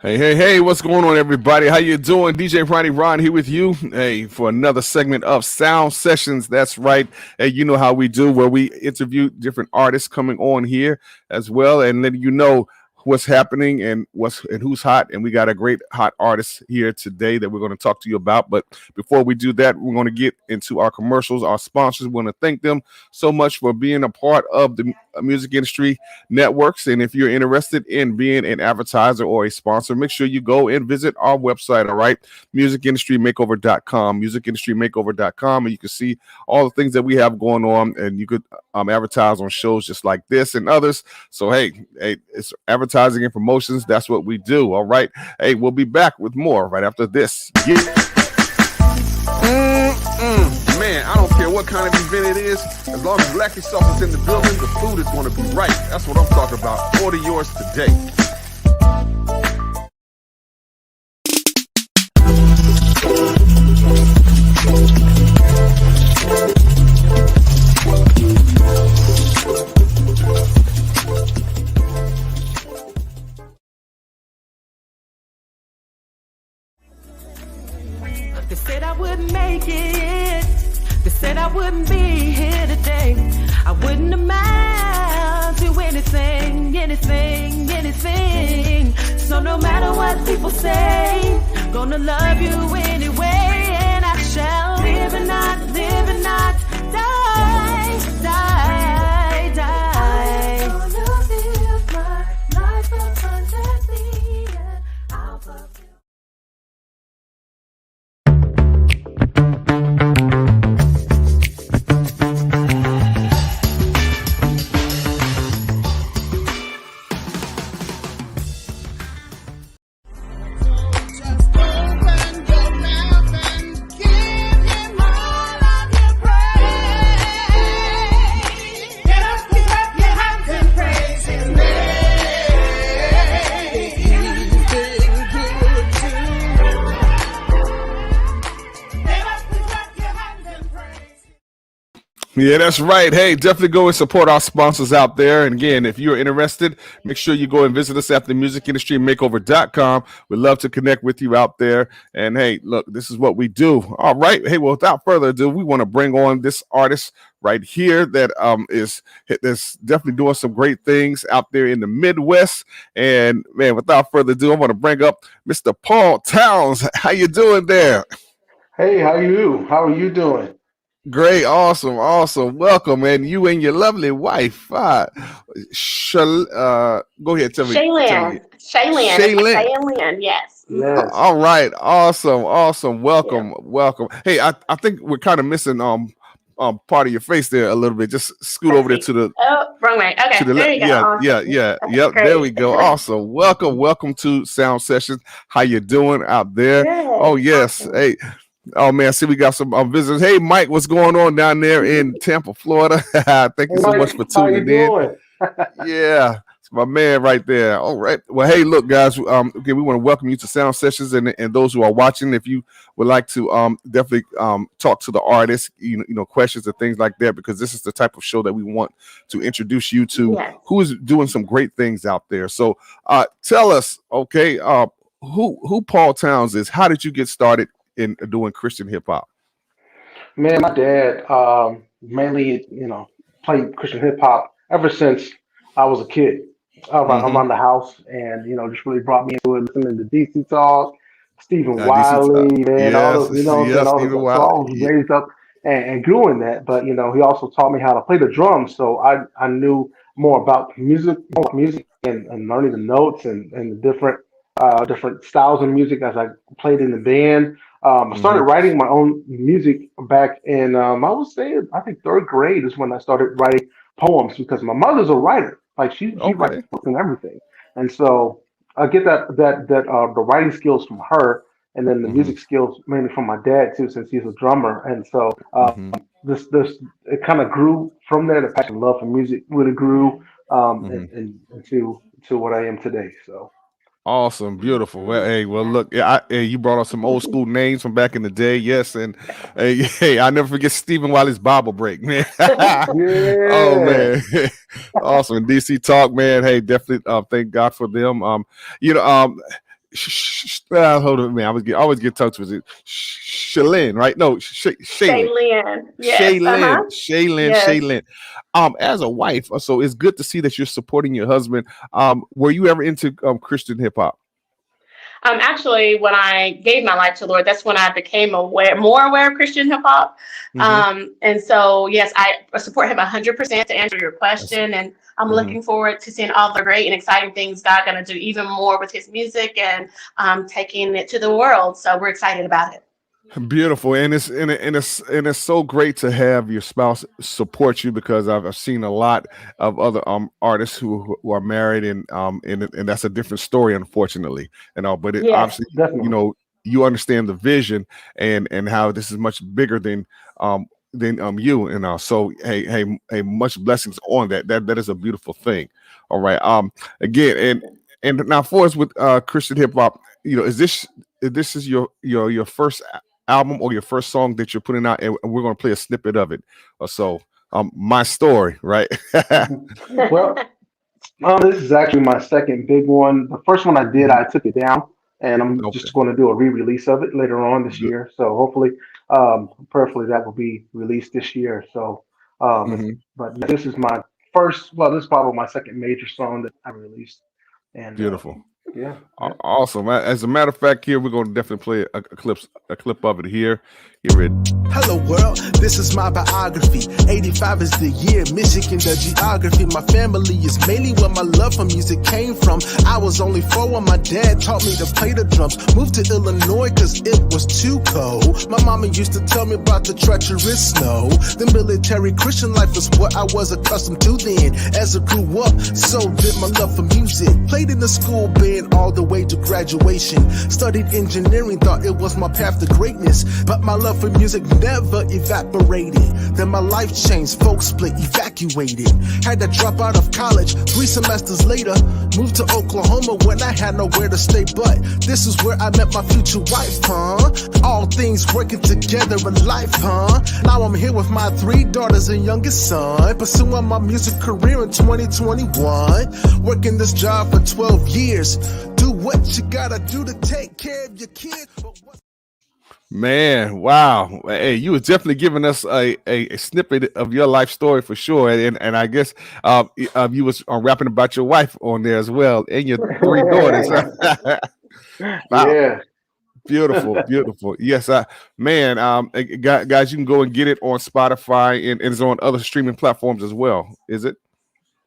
Hey, what's going on, everybody? How you doing? DJ Ron here with you. Hey, for another segment of Sound Sessions. That's right. Hey, you know how we do, where we interview different artists coming on here as well and letting you know what's happening and who's hot. And we got a great hot artist here today that we're going to talk to you about. But before we do that, we're going to get into our commercials, our sponsors. We want to thank them so much for being a part of the music industry networks. And if you're interested in being an advertiser or a sponsor, make sure you go and visit our website. All right, musicindustrymakeover.com, and you can see all the things that we have going on, and you could advertise on shows just like this and others. So hey, it's advertising and promotions. That's what we do. All right. Hey, we'll be back with more right after this. Yeah. Man, I don't care what kind of event it is. As long as Blackie Sauce is in the building, the food is going to be right. That's what I'm talking about. Order yours today. They said I wouldn't make it. They said I wouldn't be here today. I wouldn't amount to anything. So no matter what people say, gonna love you anyway. And I shall live and not die. I'm gonna live my life abundantly, and I'll fulfill. Yeah, that's right. Hey, definitely go and support our sponsors out there. And again, if you're interested, make sure you go and visit us at the musicindustrymakeover.com. We'd love to connect with you out there. And hey, look, this is what we do. All right. Hey, well, without further ado, we want to bring on this artist right here that is definitely doing some great things out there in the Midwest. And man, without further ado, I want to bring up Mr. Paul Towns. How you doing there? Hey, how are you doing? Great, awesome. Welcome, and you and your lovely wife. Go ahead, tell me. Shaylin, yes. All right, awesome. Welcome. Hey, I think we're kind of missing part of your face there a little bit. Just scoot over there to the wrong way. Okay, to the there you go. Yeah. There we go. Awesome. Welcome to Sound Sessions. How you doing out there? Good. Oh yes. Awesome. Hey. Oh man, see we got some visitors. Hey Mike, what's going on down there in Tampa, Florida? Thank you so much for tuning in. Yeah, it's my man right there. All right. Well, hey, look, guys. Okay, we want to welcome you to Sound Sessions, and those who are watching. If you would like to definitely talk to the artists, you know, questions and things like that, because this is the type of show that we want to introduce you to, who is doing some great things out there. So, tell us, okay, who Paul Towns is. How did you get started in doing Christian hip hop? Man, my dad mainly, played Christian hip hop ever since I was a kid around the house, and just really brought me into it, listening to DC Talk, Stephen Wiley, man, all those, all those. So I was raised up and grew in that. But he also taught me how to play the drums, so I knew more about music, and learning the notes and the different styles of music as I played in the band. I started writing my own music back in, I would say, I think third grade is when I started writing poems, because my mother's a writer. Like she writes books and everything. And so I get the writing skills from her, and then the music skills mainly from my dad too, since he's a drummer. And so this it kind of grew from there. The passion, love for music really grew into what I am today. So. Awesome, beautiful. Well, hey, look, you brought up some old school names from back in the day, yes, and hey, I never forget Stephen Wiley's Bible break, man. Oh man, awesome. DC Talk, man. Hey, definitely, thank God for them. Hold on, man. I always get tongue twisted. Shaylin, right? No, Shaylin. Shaylin. Yes. Shaylin, Shaylin, Yes. Shaylin. As a wife, so it's good to see that you're supporting your husband. Were you ever into Christian hip hop? Actually, when I gave my life to the Lord, that's when I became more aware of Christian hip hop. And so, yes, I support him 100% to answer your question. And I'm looking forward to seeing all the great and exciting things God going to do even more with his music and taking it to the world. So we're excited about it. Beautiful, and it's so great to have your spouse support you, because I've seen a lot of other artists who are married, and that's a different story, unfortunately, but it obviously definitely. You understand the vision and how this is much bigger than you, and so hey, much blessings on that is a beautiful thing. All right, again, and now for us with Christian hip hop, is this is your first album or your first song that you're putting out, and we're going to play a snippet of it? So my story, right? Well, this is actually my second big one. The first one I did, I took it down, and I'm just going to do a re-release of it later on this year. So hopefully, prayerfully, that will be released this year. So, but this is my first. Well, this is probably my second major song that I released. And beautiful. Yeah. Awesome. As a matter of fact, here we're going to definitely play a clip of it here. Get ready. Hello world, this is my biography. 85 is the year, Michigan the geography. My family is mainly where my love for music came from. I was only 4 when my dad taught me to play the drums. Moved to Illinois cause it was too cold. My mama used to tell me about the treacherous snow. The military Christian life was what I was accustomed to then. As I grew up, so did my love for music. Played in the school band all the way to graduation. Studied engineering, thought it was my path to greatness. But my love for music never evaporated. Then my life changed, folks split, evacuated. Had to drop out of college 3 semesters later. Moved to Oklahoma when I had nowhere to stay. But this is where I met my future wife, huh? All things working together in life, huh? Now I'm here with my 3 daughters and youngest son, pursuing my music career in 2021. Working this job for 12 years. Do what you gotta do to take care of your kids. Man, wow. Hey, you was definitely giving us a snippet of your life story for sure. And I guess you was rapping about your wife on there as well, and your 3 daughters. Wow. Yeah. Beautiful. Yes, man. Guys, you can go and get it on Spotify, and it's on other streaming platforms as well. Is it?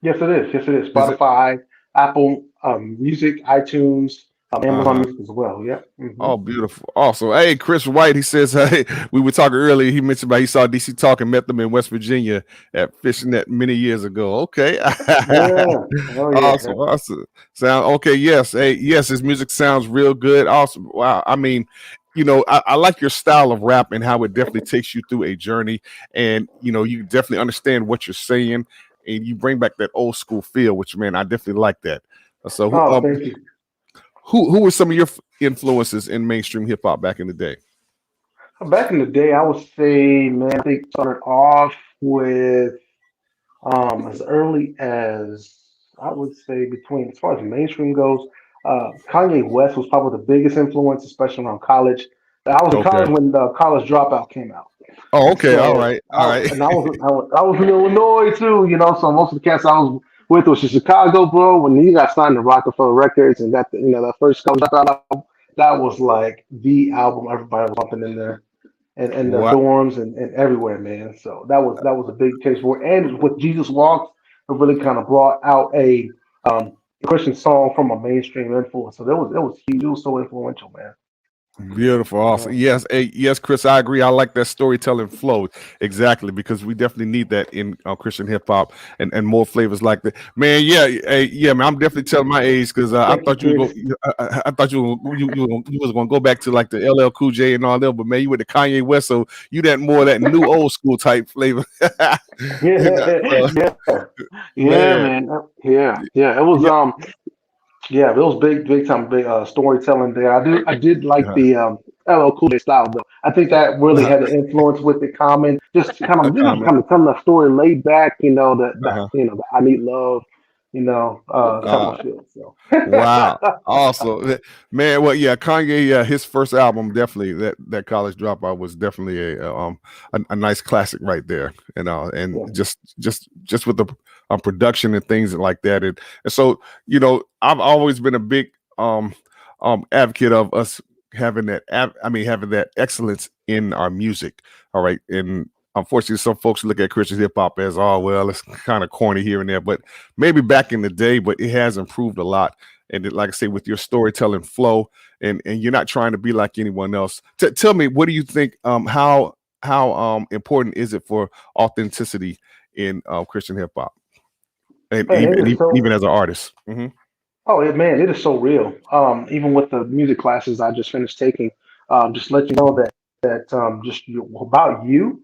Yes, it is. Spotify, Apple Music, iTunes, Amazon Music as well. Yeah. Oh, beautiful. Also, hey, Chris White, he says, hey, we were talking earlier. He mentioned about he saw DC Talk and met them in West Virginia at Fishing Net many years ago. Okay. Yeah. Awesome. Sound okay. Yes. Hey, yes, his music sounds real good. Awesome. Wow. I mean, I like your style of rap and how it definitely takes you through a journey, and you definitely understand what you're saying, and you bring back that old school feel, which, man, I definitely like that. So thank you. Who were some of your influences in mainstream hip hop back in the day? Back in the day, I would say, man, I think started off with as early as, I would say, between, as far as mainstream goes, Kanye West was probably the biggest influence, especially around college. I was in college when the College Dropout came out. Oh, okay. So, all right. And I was in Illinois too, so most of the cats I was with was in Chicago, bro. When he got signed to Rockefeller Records and got that first College Dropout album, that was like the album everybody was bumping in there, and the dorms and everywhere, man. So that was a big taste for it. And with Jesus Walks, it really kind of brought out a Christian song from a mainstream influence. So it was huge. It was so influential, man. Beautiful. Awesome. Yes. Yes, Chris, I agree. I like that storytelling flow. Exactly. Because we definitely need that in Christian hip hop and more flavors like that, man. Yeah, man, I'm definitely telling my age, because I thought you was going to go back to like the LL Cool J and all that, but man, you went to Kanye West, so you that more of that new old school type flavor. Man. It was Yeah, it was big time storytelling there. I did like the LL Cool J style though. I think that really had an influence with it. Just kind of telling that story laid back. The I need love. type of feel. So Wow, awesome, man. Well, yeah, Kanye, his first album, definitely that College Dropout was definitely a nice classic right there, and yeah. just with the production and things like that, and so I've always been a big advocate of us having having that excellence in our music. All right, and unfortunately, some folks look at Christian hip hop as, oh well, it's kind of corny here and there, but maybe back in the day, but it has improved a lot. And like I say, with your storytelling flow, and you're not trying to be like anyone else. Tell me, what do you think? How important is it for authenticity in Christian hip hop, and Man, it is even so. as an artist? Mm-hmm. Oh, man, it is so real. Even with the music classes I just finished taking, just let you know that just about you,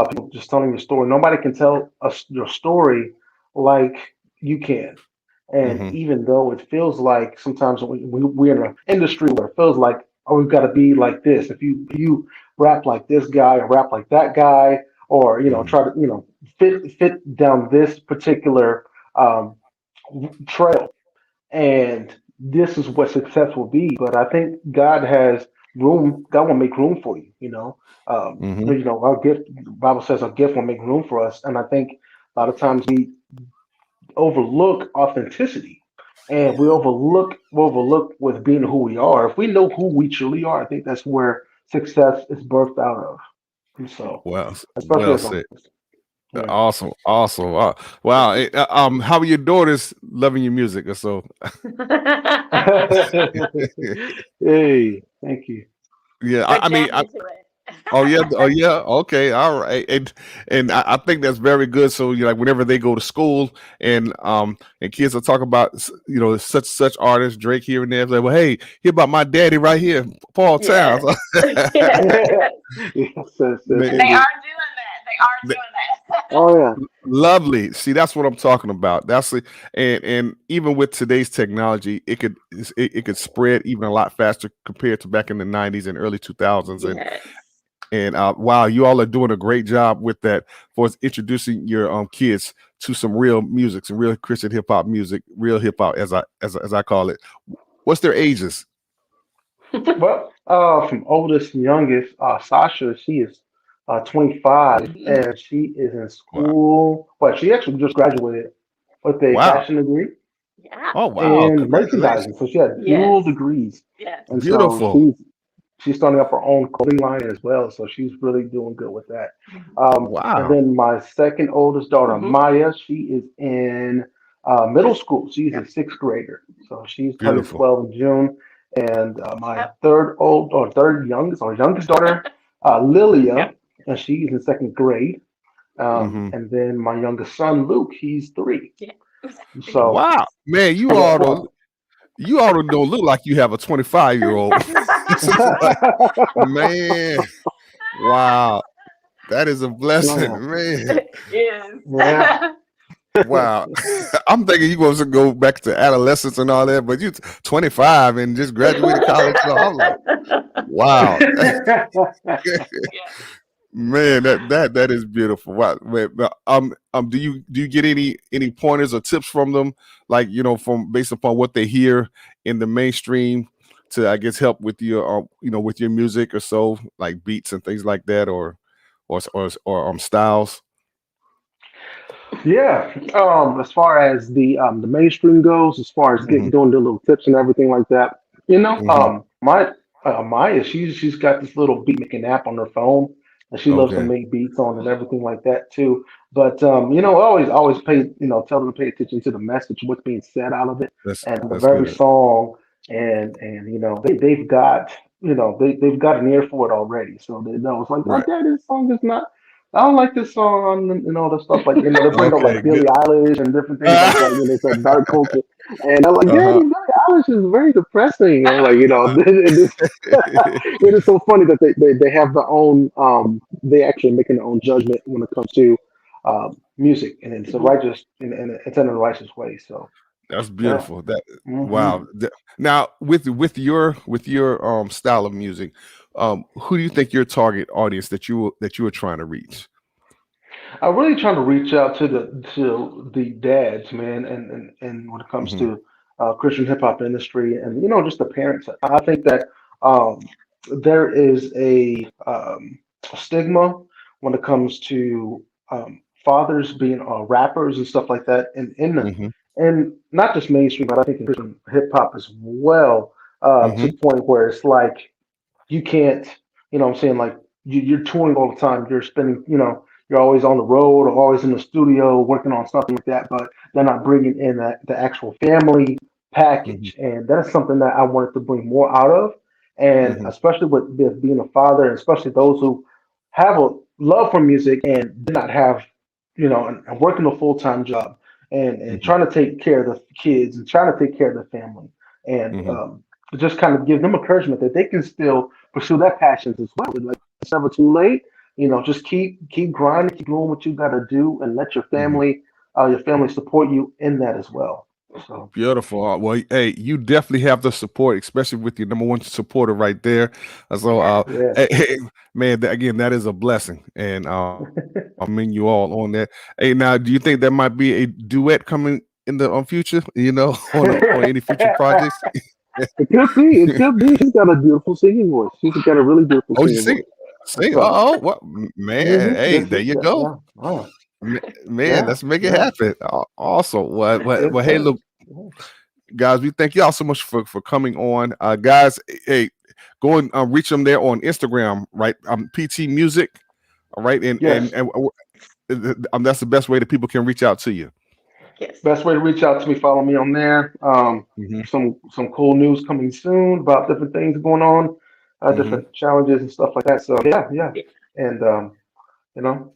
people just telling your story. Nobody can tell us your story like you can. And Mm-hmm. even though it feels like sometimes we're in an industry where it feels like, oh, we've got to be like this. If you rap like this guy or rap like that guy, or Mm-hmm. try to fit down this particular um, trail, and this is what success will be. But I think God has room. God will make room for you. Mm-hmm. Our gift. The Bible says our gift will make room for us, and I think a lot of times we overlook authenticity, and we overlook with being who we are. If we know who we truly are, I think that's where success is birthed out of. And so, Well, especially well as said. artists. Yeah. Awesome, awesome. Wow. How are your daughters loving your music? Or so, Hey, thank you. yeah. They're I mean, jamming to it. oh yeah, oh yeah. Okay, all right. And I think that's very good. So like whenever they go to school and kids will talk about such artists, Drake here and there, it's like, well, hey, hear about my daddy right here, Paul Towns. Yes. Yes. Yes, Yes. yes, Man, They indeed. are doing that. They are th- doing that. Oh yeah. lovely. See, that's what I'm talking about. And even with today's technology, it could spread even a lot faster compared to back in the 90s and early 2000s. Yes. And wow, you all are doing a great job with that for introducing your kids to some real music, some real Christian hip hop music, real hip hop as I call it. What's their ages? Well, from oldest to youngest, Sasha, she is 25, Mhm. and she is in Wow. school. Well, she actually just graduated with a Wow. fashion degree Yeah. Oh wow. in merchandising. Congratulations. So she had dual Yes. degrees, Yes. and so Beautiful. she's starting up her own clothing line as well. So she's really doing good with that. And Wow. then my second oldest daughter, Mm-hmm. Maya, she is in middle school. She's a sixth grader, so she's turning Beautiful. 12 in June. And my Yep. third youngest or youngest daughter, Lilia, Yep. and she's in second grade. Hmm. And then my youngest son, Luke, he's 3. Yeah. So Wow. Man, I got 12. you all don't look like you have a 25-year-old. This is like, man, wow. That is a blessing, Oh man. Yes. yeah, Wow. I'm thinking you supposed to go back to adolescence and all that, but you 25 and just graduated college. So I'm like, wow. Yeah. Man, that is beautiful. Wow. Man, do you get any pointers or tips from them, like from based upon what they hear in the mainstream to I guess help with your with your music or so, like beats and things like that, or styles? yeah. As far as the mainstream goes, as far as Hmm. doing the little tips and everything like that, Hmm. my Maya, she's got this little beat making app on her phone, and she loves to Okay, make beats on and everything like that too. But always pay tell them to pay attention to the message, what's being said out of it, and of that's every good. song, and they've got they've got an ear for it already, so they know it's like, oh, Right. Dad, this song is not. I don't like this song and all the stuff like they bring up Okay. like Billie Good. Eilish and different things like that. They said dark culture, and I'm like, Daddy, Uh-huh. Billie Eilish is very depressing. And like it is it is so funny that they have their own they actually making their own judgment when it comes to music, and it's a Mhm. righteous and it's in a righteous way. So That's yeah. beautiful. That Hmm. wow. Now with your style of music, who do you think your target audience that you are trying to reach? I'm really trying to reach out to the dads, man, and when it comes Hmm. to Christian hip hop industry, and just the parents. I think that there is a stigma when it comes to fathers being rappers and stuff like that, Hmm. and not just mainstream, but I think in Christian hip hop as well, to Hmm. the point where it's like you can't, what I'm saying, like you're touring all the time. You're spending, you're always on the road or always in the studio working on something like that, but they're not bringing in the actual family Hmm. package. And that's something that I wanted to bring more out of. And Hmm. especially with being a father, and especially those who have a love for music and did not have, and working a full-time job and Hmm. trying to take care of the kids and trying to take care of the family and Hmm. just kind of give them encouragement that they can still pursue their passions as well. Like it's never too late. Just keep grinding, keep doing what you got to do, and let Hmm. your family support you in that as well. So Beautiful. Well, hey, you definitely have the support, especially with your number one supporter right there. So, Yeah. yeah, hey, man, again, that is a blessing, and I mean you all on that. Hey, now, do you think there might be a duet coming in the future? On any future projects? it could be. It could be. She's got a beautiful singing voice. She's got a really beautiful Oh, you singing sing, voice. sing. So, What, man? Hey, yes, there you yeah, go, yeah, oh, man. yeah, Let's make it yeah, happen. Awesome. yes, Well, hey, sir. look, guys, we thank y'all so much for coming on, guys. Hey, go and reach them there on Instagram, right? PT Music, all right, Yes. that's the best way that people can reach out to you. Yes. Best way to reach out to me, follow me on there. Hmm. Some cool news coming soon about different things going on, Hmm. different challenges and stuff like that. So yeah, yeah, Yeah. and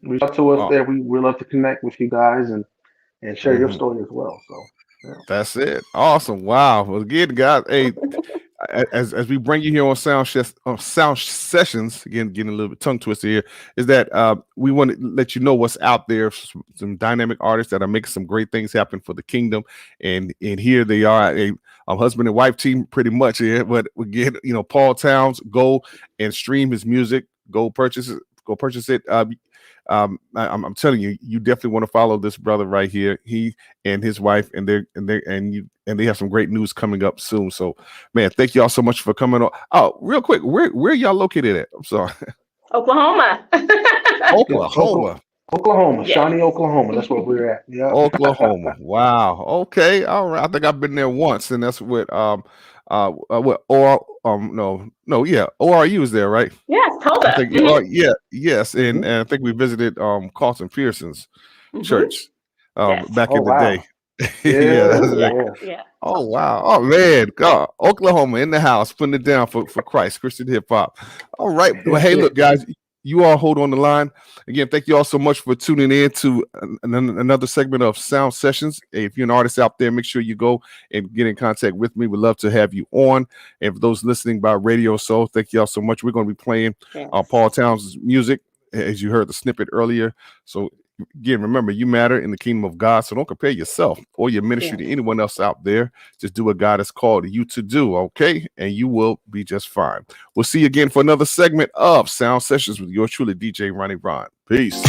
reach out to us Uh, there. We love to connect with you guys and share your mhm. story as well. So yeah, That's it. Awesome. Wow. Well, again, guys, hey, as we bring you here on sound sessions, again, getting a little bit tongue twisted here, is that we want to let you know what's out there. Some dynamic artists that are making some great things happen for the kingdom, and here they are, a husband and wife team, pretty much here. But again, Paul Towns, go and stream his music. Go purchase it. Go purchase it. I'm telling you, you definitely want to follow this brother right here. He and his wife, and they have some great news coming up soon. So, man, thank y'all so much for coming on. Oh, real quick, where y'all located at? I'm sorry. Oklahoma. yes, Oklahoma. Oklahoma, Yes. Shawnee, Oklahoma. That's where we're at. Yeah. Oklahoma. Wow. Okay. All right. I think I've been there once, and that's what or no, yeah, ORU is there, right? Yes. I Tulsa. think yeah, yes, and I think we visited Carlton Pearson's Hmm. church Yes. back Oh in the day. wow. Yeah, Yeah, that's Yeah. big. yeah. Yeah. Oh wow. Oh man. God. Oklahoma in the house, putting it down for Christ, Christian hip hop. All right. Well, hey, look, guys, you all hold on the line. Again, thank you all so much for tuning in to another segment of Sound Sessions. Hey, if you're an artist out there, make sure you go and get in contact with me. We'd love to have you on. And for those listening by radio, so thank you all so much. We're going to be playing Yes. Paul Towns' music, as you heard the snippet earlier. So again, remember, you matter in the kingdom of God. So don't compare yourself or your ministry to Yes. anyone else out there. Just do what God has called you to do, okay? And you will be just fine. We'll see you again for another segment of Sound Sessions with yours truly, DJ Ronnie Ron. Peace.